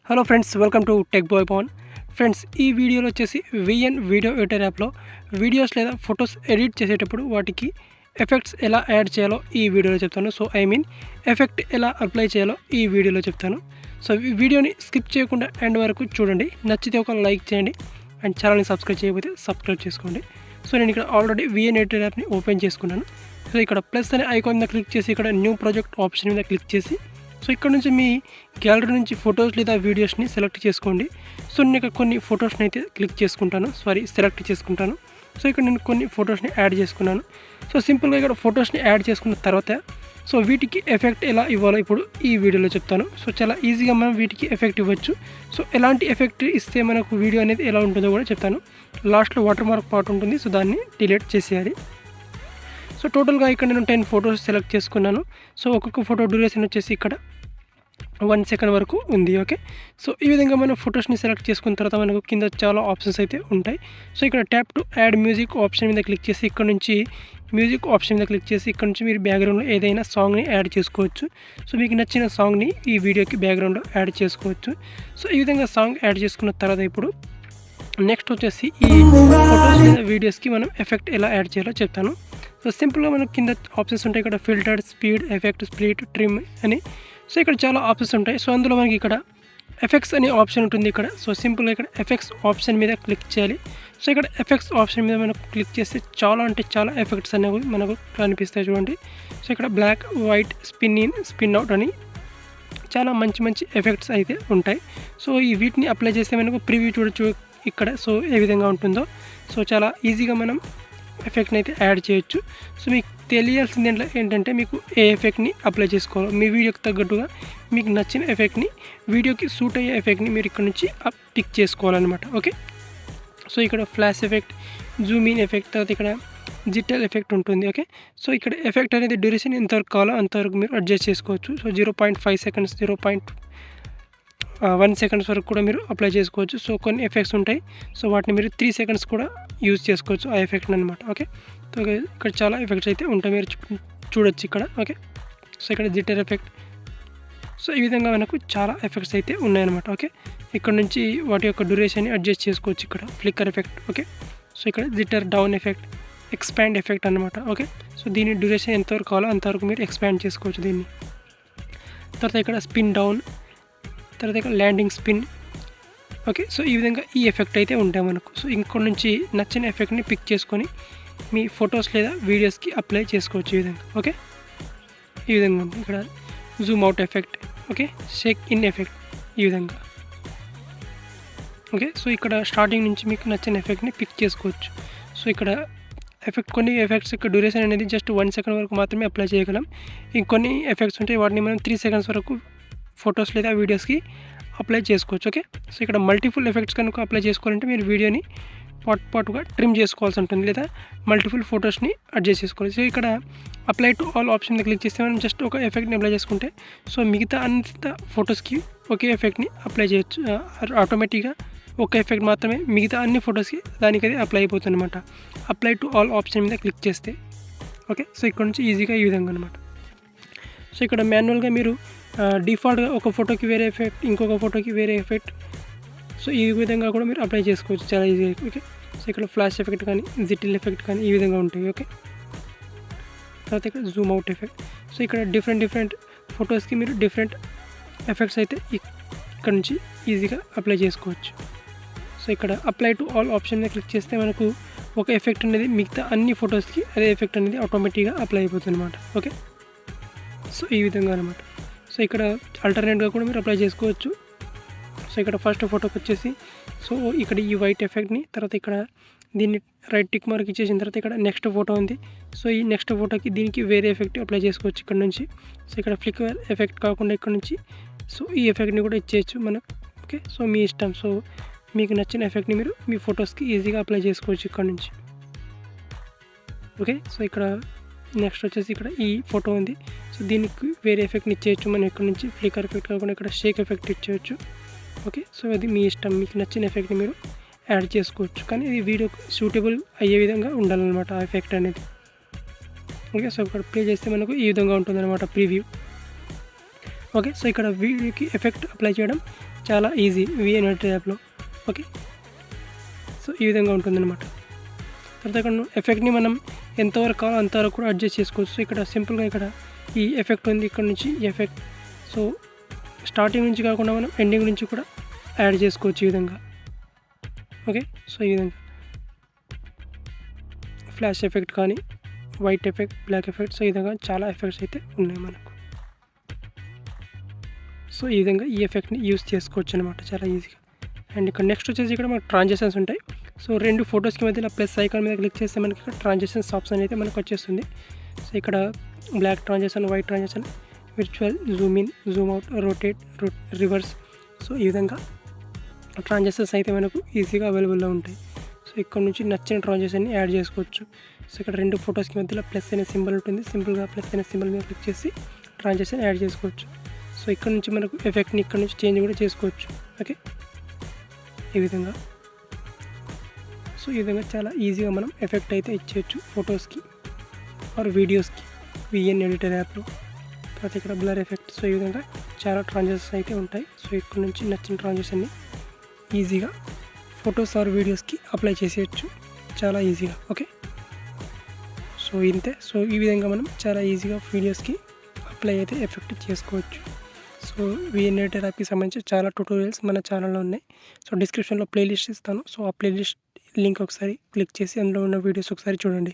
Hello friends, welcome to tech boy Pavan. Friends, ఈ వీడియోలో వచ్చేసి విఎన్ వీడియో ఎడిటర్ యాప్లో వీడియోస్ లేదా ఫొటోస్ ఎడిట్ చేసేటప్పుడు వాటికి ఎఫెక్ట్స్ ఎలా యాడ్ చేయాలో ఈ వీడియోలో చెప్తాను. ఎఫెక్ట్ ఎలా అప్లై చేయాలో ఈ వీడియోలో చెప్తాను. ఈ వీడియోని స్కిప్ చేయకుండా ఎండ్ వరకు చూడండి. నచ్చితే ఒక లైక్ చేయండి అండ్ ఛానల్ని సబ్స్క్రైబ్ చేయకపోతే సబ్స్క్రైబ్ చేసుకోండి. నేను ఇక్కడ ఆల్రెడీ విఎన్ ఎడిటర్ యాప్ని ఓపెన్ చేసుకున్నాను. ఇక్కడ ప్లస్ అనే ఐకాన్ మీద క్లిక్ చేసి ఇక్కడ న్యూ ప్రాజెక్ట్ ఆప్షన్ మీద క్లిక్ చేసి ఇక్కడ నుంచి మీ గ్యాలరీ నుంచి ఫొటోస్ లేదా వీడియోస్ని సెలెక్ట్ చేసుకోండి. నేను ఇక్కడ కొన్ని ఫొటోస్ని అయితే సెలెక్ట్ చేసుకుంటాను. ఇక్కడ నేను కొన్ని ఫొటోస్ని యాడ్ చేసుకున్నాను. సింపుల్గా ఇక్కడ ఫొటోస్ని యాడ్ చేసుకున్న తర్వాత వీటికి ఎఫెక్ట్ ఎలా ఇవ్వాలో ఇప్పుడు ఈ వీడియోలో చెప్తాను. చాలా ఈజీగా మనం వీటికి ఎఫెక్ట్ ఇవ్వచ్చు. ఎలాంటి ఎఫెక్ట్ ఇస్తే మనకు వీడియో అనేది ఎలా ఉంటుందో కూడా చెప్తాను. లాస్ట్లో వాటర్ మార్క్ పార్ట్ ఉంటుంది, దాన్ని డిలీట్ చేసేయాలి. టోటల్గా ఇక్కడ నేను 10 ఫొటోస్ సెలెక్ట్ చేసుకున్నాను. ఒక్కొక్క ఫోటో డ్యూరేషన్ వచ్చేసి ఇక్కడ 1 సెకండ్ వరకు ఉంది. ఓకే, ఈ విధంగా మనం ఫొటోస్ని సెలెక్ట్ చేసుకున్న తర్వాత మనకు కింద చాలా ఆప్షన్స్ అయితే ఉంటాయి. ఇక్కడ tap to ad music option మీద క్లిక్ చేసి ఇక్కడ నుంచి మ్యూజిక్ ఆప్షన్ మీద క్లిక్ చేసి ఇక్కడ నుంచి మీరు బ్యాక్గ్రౌండ్లో ఏదైనా సాంగ్ని యాడ్ చేసుకోవచ్చు. మీకు నచ్చిన సాంగ్ని ఈ వీడియోకి బ్యాక్గ్రౌండ్లో యాడ్ చేసుకోవచ్చు. ఈ విధంగా సాంగ్ యాడ్ చేసుకున్న తర్వాత ఇప్పుడు నెక్స్ట్ వచ్చేసి ఈ ఫొటోస్ లేదా వీడియోస్కి మనం ఎఫెక్ట్ ఎలా యాడ్ చేయాలో చెప్తాను. సింపుల్గా మనకు కింద ఆప్షన్స్ ఉంటాయి. ఇక్కడ filter, speed, effect, split, trim అని ఇక్కడ చాలా ఆప్షన్స్ ఉంటాయి. అందులో మనకి ఇక్కడ ఎఫెక్ట్స్ అనే ఆప్షన్ ఉంటుంది. ఇక్కడ సింపుల్గా ఇక్కడ ఎఫెక్ట్స్ ఆప్షన్ మీద క్లిక్ చేయాలి. ఇక్కడ ఎఫెక్ట్స్ ఆప్షన్ మీద మనకు క్లిక్ చేస్తే చాలా ఎఫెక్ట్స్ అనేవి మనకు కనిపిస్తాయి. చూడండి, ఇక్కడ black, white, spin in, spin out అని చాలా మంచి ఎఫెక్ట్స్ అయితే ఉంటాయి. వీటిని అప్లై చేస్తే మనకు ప్రివ్యూ చూడొచ్చు ఇక్కడ. ఏ విధంగా ఉంటుందో చాలా ఈజీగా మనం ఎఫెక్ట్ని అయితే యాడ్ చేయొచ్చు. మీకు తెలియాల్సింది ఏంటంటే మీకు ఏ ఎఫెక్ట్ని అప్లై చేసుకోవాలో మీ వీడియోకి తగ్గట్టుగా మీకు నచ్చిన ఎఫెక్ట్ని, వీడియోకి సూట్ అయ్యే ఎఫెక్ట్ని మీరు ఇక్కడ నుంచి పిక్ చేసుకోవాలన్నమాట. ఓకే, ఇక్కడ flash effect, Zoom in effect, తర్వాత ఇక్కడ డిజిటల్ ఎఫెక్ట్ ఉంటుంది. ఓకే, ఇక్కడ ఎఫెక్ట్ అనేది డ్యూరేషన్ ఎంతవరకు కావాలో అంతవరకు మీరు అడ్జస్ట్ చేసుకోవచ్చు. 0.5 సెకండ్స్, 0.1 సెకండ్స్ వరకు కూడా మీరు అప్లై చేసుకోవచ్చు. కొన్ని ఎఫెక్ట్స్ ఉంటాయి, వాటిని మీరు 3 సెకండ్స్ కూడా యూజ్ చేసుకోవచ్చు ఆ ఎఫెక్ట్ని అనమాట. ఓకే, ఇక్కడ చాలా ఎఫెక్ట్స్ అయితే ఉంటాయి, మీరు చూడొచ్చు ఇక్కడ. ఓకే, ఇక్కడ జిటర్ ఎఫెక్ట్. ఈ విధంగా మనకు చాలా ఎఫెక్ట్స్ అయితే ఉన్నాయన్నమాట. ఓకే, ఇక్కడ నుంచి వాటి యొక్క డ్యూరేషన్ని అడ్జస్ట్ చేసుకోవచ్చు. ఇక్కడ ఫ్లిక్కర్ ఎఫెక్ట్. ఓకే, ఇక్కడ jitter down effect, expand effect అనమాట. ఓకే, దీని డ్యూరేషన్ ఎంతవరకు కావాలో అంతవరకు మీరు ఎక్స్పాండ్ చేసుకోవచ్చు దీన్ని. తర్వాత ఇక్కడ స్పిన్ డౌన్, తర్వాత ఇక్కడ ల్యాండింగ్ స్పిన్. ఓకే, ఈ విధంగా ఈ ఎఫెక్ట్ అయితే ఉంటాయి మనకు. ఇంకొక నుంచి నచ్చిన ఎఫెక్ట్ని పిక్ చేసుకొని మీ ఫొటోస్ లేదా వీడియోస్కి అప్లై చేసుకోవచ్చు ఈ విధంగా. ఓకే, ఈ విధంగా ఉంది. ఇక్కడ Zoom out effect, okay, Sheikh in effect, ఈ విధంగా. ఓకే, ఇక్కడ స్టార్టింగ్ నుంచి మీకు నచ్చిన ఎఫెక్ట్ని పిక్ చేసుకోవచ్చు. ఇక్కడ కొన్ని ఎఫెక్ట్స్ యొక్క డ్యూరేషన్ అనేది జస్ట్ 1 సెకండ్ వరకు మాత్రమే అప్లై చేయగలం. ఇంకొన్ని ఎఫెక్ట్స్ ఉంటాయి, వాటిని మనం 3 సెకండ్స్ వరకు ఫొటోస్ లేదా వీడియోస్కి అప్లై చేసుకోవచ్చు. ఓకే, ఇక్కడ మల్టిపుల్ ఎఫెక్ట్స్ కనుక అప్లై చేసుకోవాలంటే మీరు వీడియోని పాటుగా ట్రిమ్ చేసుకోవాల్సి ఉంటుంది, లేదా మల్టిపుల్ ఫొటోస్ని అడ్జస్ట్ చేసుకోవాలి. ఇక్కడ apply to all option click చేస్తే మనం జస్ట్ ఒక ఎఫెక్ట్ని అప్లై చేసుకుంటే మిగతా అంత ఫొటోస్కి ఒకే ఎఫెక్ట్ని అప్లై చేయొచ్చు. ఆటోమేటిక్గా ఒక ఎఫెక్ట్ మాత్రమే మిగతా అన్ని ఫొటోస్కి దానికది అప్లై అయిపోతుంది అనమాట, అప్లై టు ఆల్ ఆప్షన్ మీద క్లిక్ చేస్తే. ఓకే, ఇక్కడ నుంచి ఈజీగా ఈ విధంగా అనమాట. ఇక్కడ మాన్యువల్గా మీరు డిఫాల్ట్గా ఒక ఫోటోకి వేరే ఎఫెక్ట్, ఇంకొక ఫోటోకి వేరే ఎఫెక్ట్, ఈ విధంగా కూడా మీరు అప్లై చేసుకోవచ్చు చాలా ఈజీగా. ఓకే, ఇక్కడ ఫ్లాష్ ఎఫెక్ట్ కానీ, డిజిటల్ ఎఫెక్ట్ కానీ ఈ విధంగా ఉంటాయి. ఓకే, తర్వాత ఇక్కడ జూమ్ అవుట్ ఎఫెక్ట్. ఇక్కడ డిఫరెంట్ ఫొటోస్కి మీరు డిఫరెంట్ ఎఫెక్ట్స్ అయితే ఇక్కడ నుంచి ఈజీగా అప్లై చేసుకోవచ్చు. ఇక్కడ అప్లై టు ఆల్ ఆప్షన్ మీద క్లిక్ చేస్తే మనకు ఒక ఎఫెక్ట్ అనేది మిగతా అన్ని ఫొటోస్కి అదే ఎఫెక్ట్ అనేది ఆటోమేటిక్గా అప్లై అయిపోతుంది అనమాట. ఓకే, ఈ విధంగా అనమాట. ఇక్కడ ఆల్టర్నేట్గా కూడా మీరు అప్లై చేసుకోవచ్చు. ఇక్కడ ఫస్ట్ ఫోటోకి వచ్చేసి ఇక్కడ ఈ వైట్ ఎఫెక్ట్ని, తర్వాత ఇక్కడ దీన్ని రైట్ టిక్ మార్క్ ఇచ్చేసిన తర్వాత ఇక్కడ నెక్స్ట్ ఫోటో ఉంది. ఈ నెక్స్ట్ ఫోటోకి దీనికి వేరే ఎఫెక్ట్ అప్లై చేసుకోవచ్చు ఇక్కడ నుంచి. ఇక్కడ ఫ్లిక్కర్ ఎఫెక్ట్ కాకుండా ఇక్కడ నుంచి ఈ ఎఫెక్ట్ని కూడా ఇచ్చేయచ్చు మనకు. ఓకే, మీ ఇష్టం. మీకు నచ్చిన ఎఫెక్ట్ని మీరు మీ ఫొటోస్కి ఈజీగా అప్లై చేసుకోవచ్చు ఇక్కడ నుంచి. ఓకే, ఇక్కడ నెక్స్ట్ వచ్చేసి ఇక్కడ ఈ ఫోటో ఉంది. దీనికి వేరే ఎఫెక్ట్ని ఇచ్చేయచ్చు మనం ఇక్కడ నుంచి. ఫ్లిక్కర్ ఎఫెక్ట్ కాకుండా ఇక్కడ షేక్ ఎఫెక్ట్ ఇచ్చేయచ్చు. ఓకే, అది మీ ఇష్టం, మీకు నచ్చిన ఎఫెక్ట్ని మీరు యాడ్ చేసుకోవచ్చు, కానీ ఇది వీడియోకి సూటబుల్ అయ్యే విధంగా ఉండాలన్నమాట ఆ ఎఫెక్ట్ అనేది. ఓకే, ఇక్కడ ప్లే చేస్తే మనకు ఈ విధంగా ఉంటుందన్నమాట ప్రివ్యూ. ఓకే, ఇక్కడ వీడియోకి ఎఫెక్ట్ అప్లై చేయడం చాలా ఈజీ విఎన్ ఎడిటర్ యాప్లో. ఓకే, సో ఈ విధంగా ఉంటుందన్నమాట. తర్వాత ఇక్కడ ఎఫెక్ట్ని మనం ఎంతవరకు కావాలో అంతవరకు కూడా అడ్జస్ట్ చేసుకోవచ్చు. సో ఇక్కడ సింపుల్గా ఇక్కడ ఈ ఎఫెక్ట్ ఉంది, ఇక్కడ నుంచి ఈ ఎఫెక్ట్. సో స్టార్టింగ్ నుంచి కాకుండా మనం ఎండింగ్ నుంచి కూడా యాడ్ చేసుకోవచ్చు ఈ విధంగా. ఓకే, సో ఈ విధంగా ఫ్లాష్ ఎఫెక్ట్ కానీ, white effect, black effect, so ఈ విధంగా చాలా ఎఫెక్ట్స్ అయితే ఉన్నాయి మనకు. సో ఈ విధంగా ఈ ఎఫెక్ట్ని యూస్ చేసుకోవచ్చు అనమాట చాలా ఈజీగా. అండ్ ఇక్కడ నెక్స్ట్ వచ్చేసి ఇక్కడ మనకు ట్రాన్సాక్షన్స్ ఉంటాయి. సో 2 ఫొటోస్కి మధ్యలో ప్లస్ ఐకాన్ మీద క్లిక్ చేస్తే మనకి ఇక్కడ ట్రాన్సాక్షన్స్ ఆప్షన్ అయితే మనకు వచ్చేస్తుంది. సో ఇక్కడ black transaction, white transaction, virtual, zoom in, zoom out, rotate, reverse, so ఈ విధంగా ట్రాన్సాక్షన్స్ అయితే మనకు ఈజీగా అవైలబుల్లో ఉంటాయి. సో ఇక్కడ నుంచి నచ్చిన ట్రాన్సాక్షన్ని యాడ్ చేసుకోవచ్చు. సో ఇక్కడ 2 ఫొటోస్కి మధ్యలో ప్లస్ అనే సింబల్ ఉంటుంది. సింపుల్గా ప్లస్ అనే సింబల్ మీద క్లిక్ చేసి ట్రాన్సాక్షన్ యాడ్ చేసుకోవచ్చు. సో ఇక్కడ నుంచి మనకు ఎఫెక్ట్ని ఇక్కడ నుంచి చేంజ్ కూడా చేసుకోవచ్చు. ఓకే, ఈ విధంగా. సో ఈ విధంగా చాలా ఈజీగా మనం ఎఫెక్ట్ అయితే ఇచ్చేయచ్చు ఫొటోస్కి ఆర్ వీడియోస్కి విఎన్ ఎడిటర్ యాప్లో. తర్వాత ఇక్కడ బ్లర్ ఎఫెక్ట్. సో ఈ విధంగా చాలా ట్రాన్సాక్షన్స్ అయితే ఉంటాయి. సో ఇక్కడ నుంచి నచ్చిన ట్రాన్సాక్షన్ని ఈజీగా ఫొటోస్ ఆర్ వీడియోస్కి అప్లై చేసేయచ్చు చాలా ఈజీగా. ఓకే, సో ఇంతే. సో ఈ విధంగా మనం చాలా ఈజీగా వీడియోస్కి అప్లై అయితే ఎఫెక్ట్ చేసుకోవచ్చు. సో విఎన్ ఎడిటర్ యాప్కి సంబంధించి చాలా ట్యూటోరియల్స్ మన ఛానల్లో ఉన్నాయి. సో డిస్క్రిప్షన్లో ప్లేలిస్ట్ ఇస్తాను. సో ఆ ప్లేలిస్ట్ లింక్ ఒకసారి క్లిక్ చేసి అందులో ఉన్న వీడియోస్ ఒకసారి చూడండి.